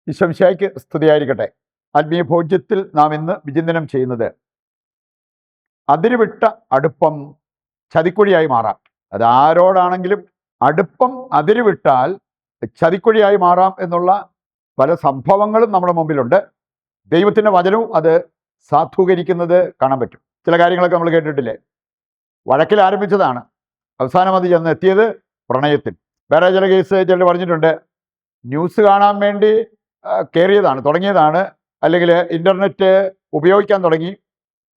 ഈശോമിശിഹായ്ക്ക് സ്തുതിയായിരിക്കട്ടെ. ആത്മീയ ഭോജ്യത്തിൽ നാം ഇന്ന് വിചിന്തനം ചെയ്യുന്നത് അതിരുവിട്ട അടുപ്പം ചതിക്കുഴിയായി മാറാം. അത് ആരോടാണെങ്കിലും അടുപ്പം അതിരുവിട്ടാൽ ചതിക്കുഴിയായി മാറാം എന്നുള്ള പല സംഭവങ്ങളും നമ്മുടെ മുമ്പിലുണ്ട്. ദൈവത്തിൻ്റെ വചനവും അത് സാധൂകരിക്കുന്നത് കാണാൻ പറ്റും. ചില കാര്യങ്ങളൊക്കെ നമ്മൾ കേട്ടിട്ടില്ലേ? വഴക്കിൽ ആരംഭിച്ചതാണ്, അവസാനം അത് ചെന്ന് എത്തിയത് പ്രണയത്തിൽ. വേറെ ചില കേസ് ചിലർ പറഞ്ഞിട്ടുണ്ട്, ന്യൂസ് കാണാൻ വേണ്ടി തുടങ്ങിയതാണ്, അല്ലെങ്കിൽ ഇൻ്റർനെറ്റ് ഉപയോഗിക്കാൻ തുടങ്ങി,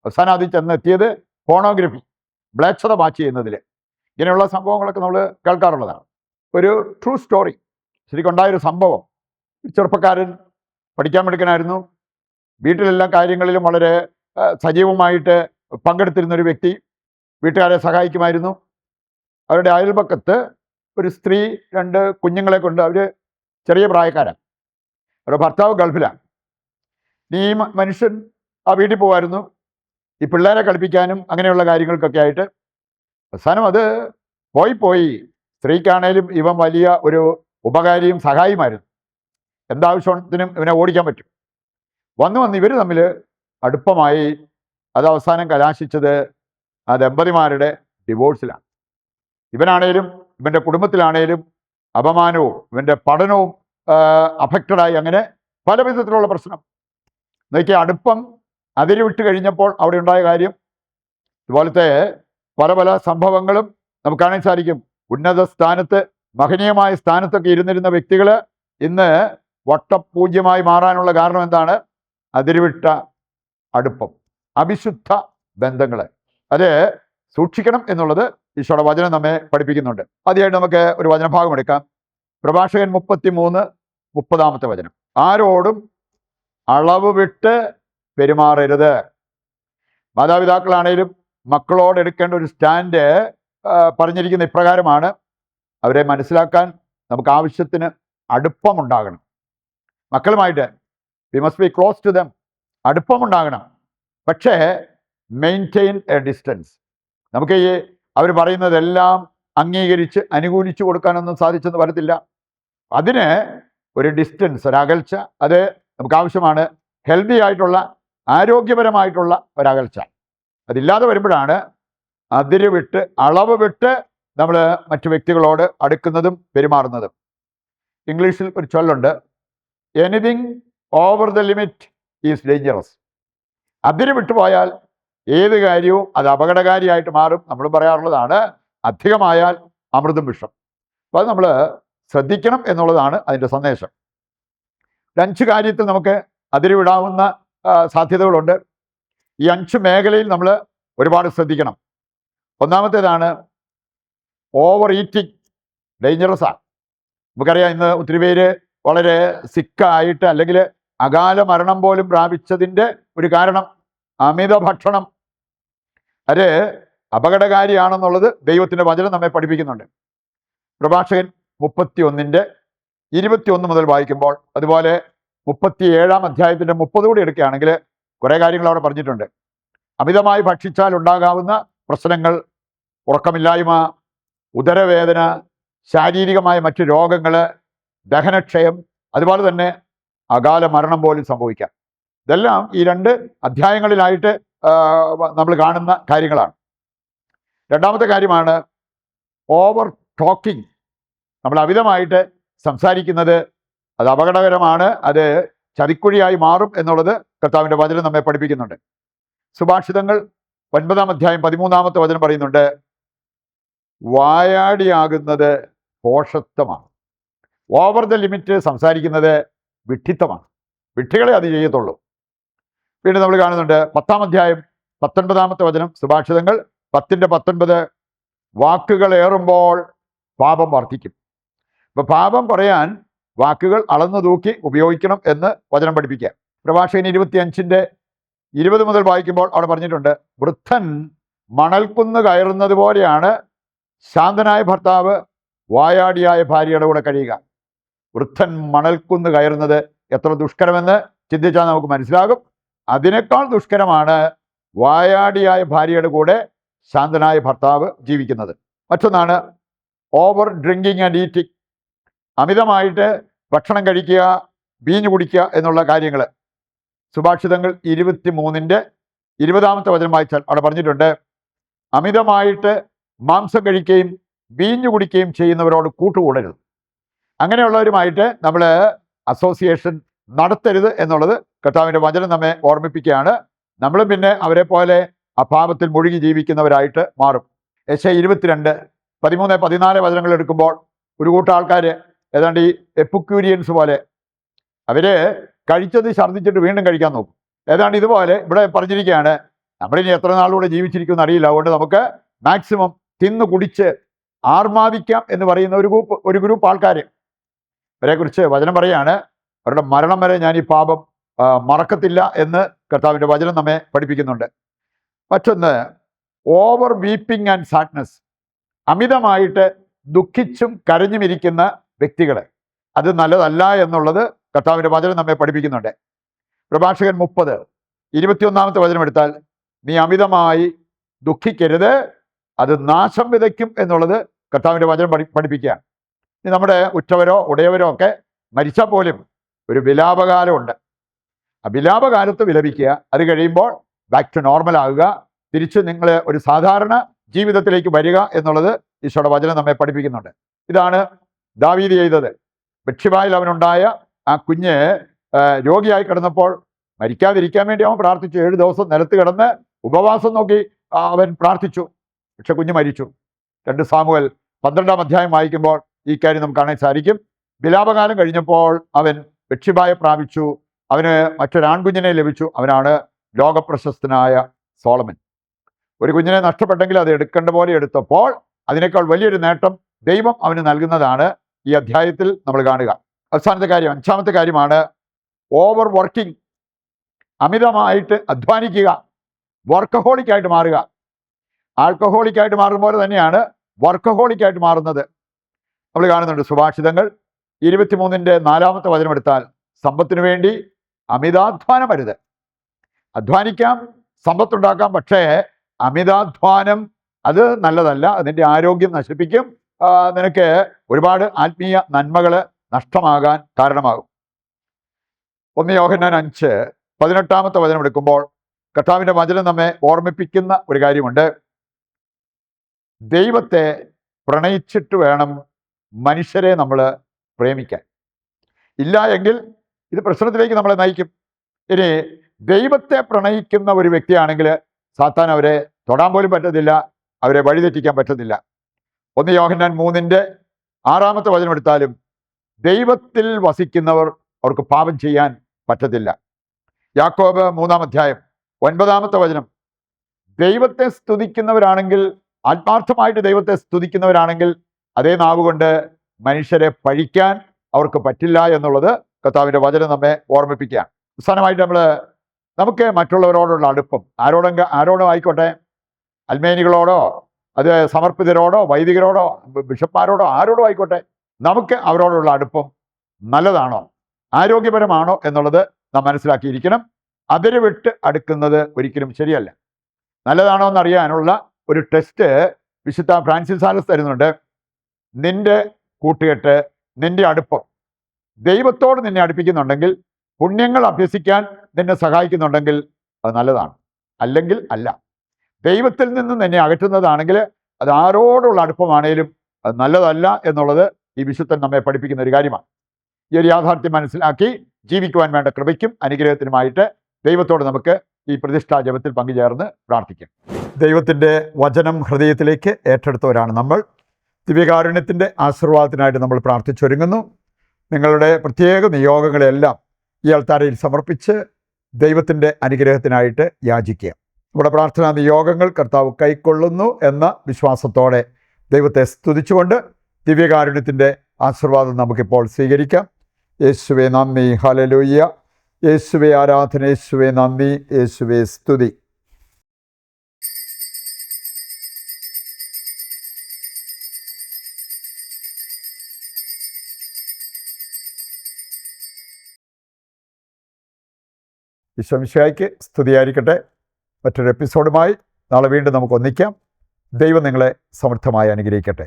അവസാനം അതിൽ ചെന്നെത്തിയത് പോണോഗ്രഫി, മ്ലേച്ഛത വാച്ച് ചെയ്യുന്നതിൽ. ഇങ്ങനെയുള്ള സംഭവങ്ങളൊക്കെ നമ്മൾ കേൾക്കാറുള്ളതാണ്. ഒരു ട്രൂ സ്റ്റോറി, ശരിക്കുണ്ടായൊരു സംഭവം. ചെറുപ്പക്കാരൻ പഠിക്കാൻ മിടുക്കനായിരുന്നു, വീട്ടിലെല്ലാ കാര്യങ്ങളിലും വളരെ സജീവമായിട്ട് പങ്കെടുത്തിരുന്നൊരു വ്യക്തി, വീട്ടുകാരെ സഹായിക്കുമായിരുന്നു. അവരുടെ അയൽപക്കത്ത് ഒരു സ്ത്രീ 2 കുഞ്ഞുങ്ങളെ കൊണ്ട്, അവർ ചെറിയ പ്രായക്കാരാണ്, അവരുടെ ഭർത്താവ് ഗൾഫിലാണ്. ഈ മനുഷ്യൻ ആ വീട്ടിൽ പോകുമായിരുന്നു, ഈ പിള്ളേരെ കളിപ്പിക്കാനും അങ്ങനെയുള്ള കാര്യങ്ങൾക്കൊക്കെ ആയിട്ട്. അവസാനം അത് പോയി സ്ത്രീക്കാണേലും ഇവൻ വലിയ ഒരു ഉപകാരിയും സഹായിയുമായിരുന്നു. എന്താവശ്യത്തിനും ഇവനെ ഓടിക്കാൻ പറ്റും. വന്ന് ഇവർ തമ്മിൽ അടുപ്പമായി. അത് അവസാനം കലാശിച്ചത് ആ ദമ്പതിമാരുടെ ഡിവോഴ്സിലാണ്. ഇവനാണേലും ഇവൻ്റെ കുടുംബത്തിലാണേലും അപമാനവും ഇവൻ്റെ പഠനവും അഫക്റ്റഡായി. അങ്ങനെ പല വിധത്തിലുള്ള പ്രശ്നം. നോക്കിയാൽ അടുപ്പം അതിരുവിട്ട് കഴിഞ്ഞപ്പോൾ അവിടെ ഉണ്ടായ കാര്യം. ഇതുപോലത്തെ പല സംഭവങ്ങളും നമുക്ക് കാണാൻ സാധിക്കും. ഉന്നത സ്ഥാനത്ത്, മഹനീയമായ സ്ഥാനത്തൊക്കെ ഇരുന്നിരുന്ന വ്യക്തികൾ ഇന്ന് വട്ടപൂജ്യമായി മാറാനുള്ള കാരണം എന്താണ്? അതിരുവിട്ട അടുപ്പം, അവിശുദ്ധ ബന്ധങ്ങൾ. അത് സൂക്ഷിക്കണം എന്നുള്ളത് ഈശോയുടെ വചനം നമ്മെ പഠിപ്പിക്കുന്നുണ്ട്. ആദ്യമായിട്ട് നമുക്ക് ഒരു വചനഭാഗം എടുക്കാം. പ്രഭാഷകൻ 33:30 വചനം. ആരോടും അളവ് വിട്ട് പെരുമാറരുത്. മാതാപിതാക്കളാണേലും മക്കളോട് എടുക്കേണ്ട ഒരു സ്റ്റാൻഡ് പറഞ്ഞിരിക്കുന്ന ഇപ്രകാരമാണ്. അവരെ മനസ്സിലാക്കാൻ നമുക്ക് ആവശ്യത്തിന് അടുപ്പമുണ്ടാകണം. മക്കളുമായിട്ട് we must be close to them. അടുപ്പമുണ്ടാകണം. പക്ഷേ മെയിൻറ്റെയിൻ എ ഡിസ്റ്റൻസ്. നമുക്ക് ഈ അവർ പറയുന്നതെല്ലാം അംഗീകരിച്ച് അനുകൂലിച്ചു കൊടുക്കാനൊന്നും സാധിച്ചെന്ന് വരത്തില്ല. അതിന് ഒരു ഡിസ്റ്റൻസ്, ഒരകൽച്ച, അത് നമുക്ക് ആവശ്യമാണ്. ഹെൽത്തി ആയിട്ടുള്ള, ആരോഗ്യപരമായിട്ടുള്ള ഒരകൽച്ച. അതില്ലാതെ വരുമ്പോഴാണ് അതിര് വിട്ട്, അളവ് വിട്ട് നമ്മൾ മറ്റു വ്യക്തികളോട് അടുക്കുന്നതും പെരുമാറുന്നതും. ഇംഗ്ലീഷിൽ ഒരു ചൊല്ലുണ്ട്, anything over the limit is dangerous. അതിര് വിട്ടുപോയാൽ ഏത് കാര്യവും അത് അപകടകാരിയായിട്ട് മാറും. നമ്മൾ പറയാറുള്ളതാണ്, അധികമായാൽ അമൃതും വിഷം. അപ്പോൾ അത് നമ്മൾ ശ്രദ്ധിക്കണം എന്നുള്ളതാണ് അതിൻ്റെ സന്ദേശം. 5 കാര്യത്തിൽ നമുക്ക് അതിരുവിടാവുന്ന സാധ്യതകളുണ്ട്. ഈ 5 മേഖലയിൽ നമ്മൾ ഒരുപാട് ശ്രദ്ധിക്കണം. ഒന്നാമത്തേതാണ് ഓവർ ഈറ്റിംഗ്. ഡേഞ്ചറസാണ്. നമുക്കറിയാം, ഇന്ന് ഒത്തിരി പേര് വളരെ സിക്കായിട്ട്, അല്ലെങ്കിൽ അകാല മരണം പോലും പ്രാപിച്ചതിൻ്റെ ഒരു കാരണം അമിത ഭക്ഷണം. അത് അപകടകാരിയാണെന്നുള്ളത് ദൈവത്തിൻ്റെ വചനം നമ്മെ പഠിപ്പിക്കുന്നുണ്ട്. പ്രഭാഷകൻ 31:21 മുതൽ വായിക്കുമ്പോൾ, അതുപോലെ 37-ാം അധ്യായത്തിൻ്റെ 30 കൂടി എടുക്കുകയാണെങ്കിൽ കുറേ കാര്യങ്ങൾ അവിടെ പറഞ്ഞിട്ടുണ്ട്. അമിതമായി ഭക്ഷിച്ചാൽ ഉണ്ടാകാവുന്ന പ്രശ്നങ്ങൾ, ഉറക്കമില്ലായ്മ, ഉദരവേദന, ശാരീരികമായ മറ്റു രോഗങ്ങൾ, ദഹനക്ഷയം, അതുപോലെ തന്നെ അകാല മരണം പോലും സംഭവിക്കാം. ഇതെല്ലാം ഈ 2 അധ്യായങ്ങളിലായിട്ട് നമ്മൾ കാണുന്ന കാര്യങ്ങളാണ്. രണ്ടാമത്തെ കാര്യമാണ് ഓവർ ടോക്കിംഗ്. നമ്മൾ അമിതമായിട്ട് സംസാരിക്കുന്നത് അത് അപകടകരമാണ്. അത് ചതിക്കുഴിയായി മാറും എന്നുള്ളത് കർത്താവിൻ്റെ വചനം നമ്മെ പഠിപ്പിക്കുന്നുണ്ട്. സുഭാഷിതങ്ങൾ 9-ാം അധ്യായം 13-ാമത്തെ വചനം പറയുന്നുണ്ട്, വായാടിയാകുന്നത് ഭോഷത്വമാണ്. ഓവർ ദ ലിമിറ്റ് സംസാരിക്കുന്നത് വിഡ്ഢിത്തമാണ്. വിഡ്ഢികളെ അത് ചെയ്യത്തുള്ളൂ. വീണ്ടും നമ്മൾ കാണുന്നുണ്ട് 10-ാം അധ്യായം 19-ാമത്തെ വചനം, സുഭാഷിതങ്ങൾ 10:19, വാക്കുകൾ ഏറുമ്പോൾ പാപം വർദ്ധിക്കും. അപ്പോൾ പാപം കുറയാൻ വാക്കുകൾ അളന്നു തൂക്കി ഉപയോഗിക്കണം എന്ന് വചനം പഠിപ്പിക്കുക. പ്രഭാഷകൻ 25:20 മുതൽ വായിക്കുമ്പോൾ അവിടെ പറഞ്ഞിട്ടുണ്ട്, വൃദ്ധൻ മണൽക്കുന്ന് കയറുന്നത് പോലെയാണ് ശാന്തനായ ഭർത്താവ് വായാടിയായ ഭാര്യയുടെ കൂടെ കഴിയുക. വൃദ്ധൻ മണൽക്കുന്ന് കയറുന്നത് എത്ര ദുഷ്കരമെന്ന് ചിന്തിച്ചാൽ നമുക്ക് മനസ്സിലാകും. അതിനേക്കാൾ ദുഷ്കരമാണ് വായാടിയായ ഭാര്യയുടെ കൂടെ ശാന്തനായ ഭർത്താവ് ജീവിക്കുന്നത്. മറ്റൊന്നാണ് ഓവർ ഡ്രിങ്കിങ് ആൻഡ് ഈറ്റിംഗ്. അമിതമായിട്ട് ഭക്ഷണം കഴിക്കുക, വീഞ്ഞു കുടിക്കുക എന്നുള്ള കാര്യങ്ങൾ സുഭാഷിതങ്ങൾ 23-20 വചനം വായിച്ചാൽ അവിടെ പറഞ്ഞിട്ടുണ്ട്, അമിതമായിട്ട് മാംസം കഴിക്കുകയും വീഞ്ഞു കുടിക്കുകയും ചെയ്യുന്നവരോട് കൂട്ടുകൂടരുത്. അങ്ങനെയുള്ളവരുമായിട്ട് നമ്മൾ അസോസിയേഷൻ നടത്തരുത് എന്നുള്ളത് കർത്താവിൻ്റെ വചനം നമ്മെ ഓർമ്മിപ്പിക്കുകയാണ്. നമ്മളും പിന്നെ അവരെ പോലെ അഭാവത്തിൽ മുഴുകി ജീവിക്കുന്നവരായിട്ട് മാറും. യെശയ്യാ 22:13-14 വചനങ്ങൾ എടുക്കുമ്പോൾ ഒരു കൂട്ടം ആൾക്കാർ ഏതാണ്ട് ഈ എപ്പിക്യൂരിയൻസ് പോലെ അവര് കഴിച്ചത് ഛർദ്ദിച്ചിട്ട് വീണ്ടും കഴിക്കാൻ നോക്കും. ഏതാണ്ട് ഇതുപോലെ ഇവിടെ പറഞ്ഞിരിക്കുകയാണ്, നമ്മളിനി എത്ര നാളുകൂടെ ജീവിച്ചിരിക്കുമെന്ന് അറിയില്ല, അതുകൊണ്ട് നമുക്ക് മാക്സിമം തിന്നു കുടിച്ച് ആർമാദിക്കാം എന്ന് പറയുന്ന ഒരു ഗ്രൂപ്പ് ആൾക്കാർ. അവരെക്കുറിച്ച് വചനം പറയാണ്, അവരുടെ മരണം വരെ ഞാൻ ഈ പാപം മറക്കത്തില്ല എന്ന് കർത്താവിൻ്റെ വചനം നമ്മെ പഠിപ്പിക്കുന്നുണ്ട്. മറ്റൊന്ന്, ഓവർ വീപ്പിംഗ് ആൻഡ് സാഡ്നെസ്, അമിതമായിട്ട് ദുഃഖിച്ചും കരഞ്ഞുമിരിക്കുന്ന വ്യക്തികൾ, അത് നല്ലതല്ല എന്നുള്ളത് കർത്താവിൻ്റെ വചനം നമ്മെ പഠിപ്പിക്കുന്നുണ്ട്. പ്രഭാഷകൻ 30:21 വചനം എടുത്താൽ, നീ അമിതമായി ദുഃഖിക്കരുത്, അത് നാശം വിതയ്ക്കും എന്നുള്ളത് കർത്താവിൻ്റെ വചനം പഠിപ്പിക്കുകയാണ്. ഇനി നമ്മുടെ ഉറ്റവരോ ഉടയവരോ ഒക്കെ മരിച്ചാൽ പോലും ഒരു വിലാപകാലമുണ്ട്. ആ വിലാപകാലത്ത് വിലപിക്കുക, അത് കഴിയുമ്പോൾ ബാക്ക് ടു നോർമൽ ആകുക, തിരിച്ച് നിങ്ങൾ ഒരു സാധാരണ ജീവിതത്തിലേക്ക് വരിക എന്നുള്ളത് ഈശോയുടെ വചനം നമ്മെ പഠിപ്പിക്കുന്നുണ്ട്. ഇതാണ് ദാവീദ് ചെയ്തത്. ബത്ശബായിൽ അവനുണ്ടായ ആ കുഞ്ഞ് രോഗിയായി കിടന്നപ്പോൾ മരിക്കാതിരിക്കാൻ വേണ്ടി അവൻ പ്രാർത്ഥിച്ചു. 7 ദിവസം നിലത്ത് കിടന്ന് ഉപവാസം നോക്കി അവൻ പ്രാർത്ഥിച്ചു. പക്ഷെ കുഞ്ഞ് മരിച്ചു. 2 സാമുവേൽ 12 വായിക്കുമ്പോൾ ഈ കാര്യം നമുക്ക് കാണാൻ സാധിക്കും. വിലാപകാലം കഴിഞ്ഞപ്പോൾ അവൻ ബത്ശബായെ പ്രാപിച്ചു. അവന് മറ്റൊരാൺകുഞ്ഞിനെ ലഭിച്ചു. അവനാണ് ലോകപ്രശസ്തനായ സോളമൻ. ഒരു കുഞ്ഞിനെ നഷ്ടപ്പെട്ടെങ്കിൽ അത് എടുക്കേണ്ട പോലെ എടുത്തപ്പോൾ അതിനേക്കാൾ വലിയൊരു നേട്ടം ദൈവം അവന് നൽകുന്നതാണ് ഈ അധ്യായത്തിൽ നമ്മൾ കാണുക. അവസാനത്തെ കാര്യം, 5ാമത്തെ കാര്യമാണ് ഓവർ വർക്കിംഗ്, അമിതമായിട്ട് അധ്വാനിക്കുക, വർക്കഹോളിക്കായിട്ട് മാറുക. ആൽക്കഹോളിക്കായിട്ട് മാറുന്ന പോലെ തന്നെയാണ് വർക്കഹോളിക്കായിട്ട് മാറുന്നത്. നമ്മൾ കാണുന്നുണ്ട് സുഭാഷിതങ്ങൾ 23-4 വചനം എടുത്താൽ, സമ്പത്തിനു വേണ്ടി അമിതാധ്വാനം അരുത്. അധ്വാനിക്കാം, സമ്പത്തുണ്ടാക്കാം, പക്ഷേ അമിതാധ്വാനം അത് നല്ലതല്ല. അതിൻ്റെ ആരോഗ്യം നശിപ്പിക്കും. നിനക്ക് ഒരുപാട് ആത്മീയ നന്മകൾ നഷ്ടമാകാൻ കാരണമാകും. 1 യോഹന്നാൻ 5:18 വചനം എടുക്കുമ്പോൾ കർത്താവിൻ്റെ വചനം നമ്മെ ഓർമ്മിപ്പിക്കുന്ന ഒരു കാര്യമുണ്ട്. ദൈവത്തെ പ്രണയിച്ചിട്ട് വേണം മനുഷ്യരെ നമ്മൾ പ്രേമിക്കാൻ. ഇല്ല എങ്കിൽ ഇത് പ്രശ്നത്തിലേക്ക് നമ്മളെ നയിക്കും. ഇനി ദൈവത്തെ പ്രണയിക്കുന്ന ഒരു വ്യക്തിയാണെങ്കിൽ സാത്താൻ അവരെ തൊടാൻ പോലും പറ്റത്തില്ല, അവരെ വഴിതെറ്റിക്കാൻ പറ്റത്തില്ല. 1 യോഹന്നാൻ 3:6 വചനം എടുത്താലും ദൈവത്തിൽ വസിക്കുന്നവർ അവർക്ക് പാപം ചെയ്യാൻ പറ്റത്തില്ല. യാക്കോബ് 3-9 വചനം, ദൈവത്തെ സ്തുതിക്കുന്നവരാണെങ്കിൽ, ആത്മാർത്ഥമായിട്ട് ദൈവത്തെ സ്തുതിക്കുന്നവരാണെങ്കിൽ അതേ നാവുകൊണ്ട് മനുഷ്യരെ പഴിക്കാൻ അവർക്ക് പറ്റില്ല എന്നുള്ളത് കർത്താവിൻ്റെ വചനം നമ്മെ ഓർമ്മിപ്പിക്കുകയാണ്. അവസാനമായിട്ട് നമുക്ക് മറ്റുള്ളവരോടുള്ള അടുപ്പം, ആരോടും ആയിക്കോട്ടെ, അൽമേനികളോടോ അത് സമർപ്പിതരോടോ വൈദികരോടോ ബിഷപ്പ്മാരോടോ ആരോടോ ആയിക്കോട്ടെ, നമുക്ക് അവരോടുള്ള അടുപ്പം നല്ലതാണോ, ആരോഗ്യപരമാണോ എന്നുള്ളത് നാം മനസ്സിലാക്കിയിരിക്കണം. അതിര് വിട്ട് അടുക്കുന്നത് ഒരിക്കലും ശരിയല്ല. നല്ലതാണോ എന്നറിയാനുള്ള ഒരു ടെസ്റ്റ് വിശുദ്ധ ഫ്രാൻസിസ് സാലസ് തരുന്നുണ്ട്. നിന്റെ കൂട്ടുകെട്ട്, നിന്റെ അടുപ്പം ദൈവത്തോട് നിന്നെ അടുപ്പിക്കുന്നുണ്ടെങ്കിൽ, പുണ്യങ്ങൾ അഭ്യസിക്കാൻ നിന്നെ സഹായിക്കുന്നുണ്ടെങ്കിൽ അത് നല്ലതാണ്. അല്ലെങ്കിൽ അല്ല. ദൈവത്തിൽ നിന്ന് നിന്നെ അകറ്റുന്നതാണെങ്കിൽ അത് ആരോടുള്ള അടുപ്പമാണേലും അത് നല്ലതല്ല എന്നുള്ളത് ഈ വിശുദ്ധൻ നമ്മെ പഠിപ്പിക്കുന്ന ഒരു കാര്യമാണ്. ഈ ഒരു യാഥാർത്ഥ്യം മനസ്സിലാക്കി ജീവിക്കുവാൻ വേണ്ട കൃപയ്ക്കും അനുഗ്രഹത്തിനുമായിട്ട് ദൈവത്തോട് നമുക്ക് ഈ പ്രതിഷ്ഠാ ജപത്തിൽ പങ്കുചേർന്ന് പ്രാർത്ഥിക്കാം. ദൈവത്തിൻ്റെ വചനം ഹൃദയത്തിലേക്ക് ഏറ്റെടുത്തവരാണ് നമ്മൾ. ദിവ്യകാരുണ്യത്തിൻ്റെ ആശീർവാദത്തിനായിട്ട് നമ്മൾ പ്രാർത്ഥിച്ചൊരുങ്ങുന്നു. നിങ്ങളുടെ പ്രത്യേക നിയോഗങ്ങളെല്ലാം ഈ അൾത്താരയിൽ സമർപ്പിച്ച് ദൈവത്തിൻ്റെ അനുഗ്രഹത്തിനായിട്ട് യാചിക്കുക. നമ്മുടെ പ്രാർത്ഥനാ നിയോഗങ്ങൾ കർത്താവ് കൈക്കൊള്ളുന്നു എന്ന വിശ്വാസത്തോടെ ദൈവത്തെ സ്തുതിച്ചുകൊണ്ട് ദിവ്യകാരുണ്യത്തിൻ്റെ ആശീർവാദം നമുക്കിപ്പോൾ സ്വീകരിക്കാം. യേശുവേ നന്ദി, ഹല്ലേലൂയ. യേശുവേ ആരാധന, യേശുവേ നന്ദി, യേശുവേ സ്തുതി. ഈശോ മിശിഹായ്ക്ക് സ്തുതിയായിരിക്കട്ടെ. മറ്റൊരു എപ്പിസോഡുമായി നാളെ വീണ്ടും നമുക്ക് ഒന്നിക്കാം. ദൈവം നിങ്ങളെ സമൃദ്ധമായി അനുഗ്രഹിക്കട്ടെ.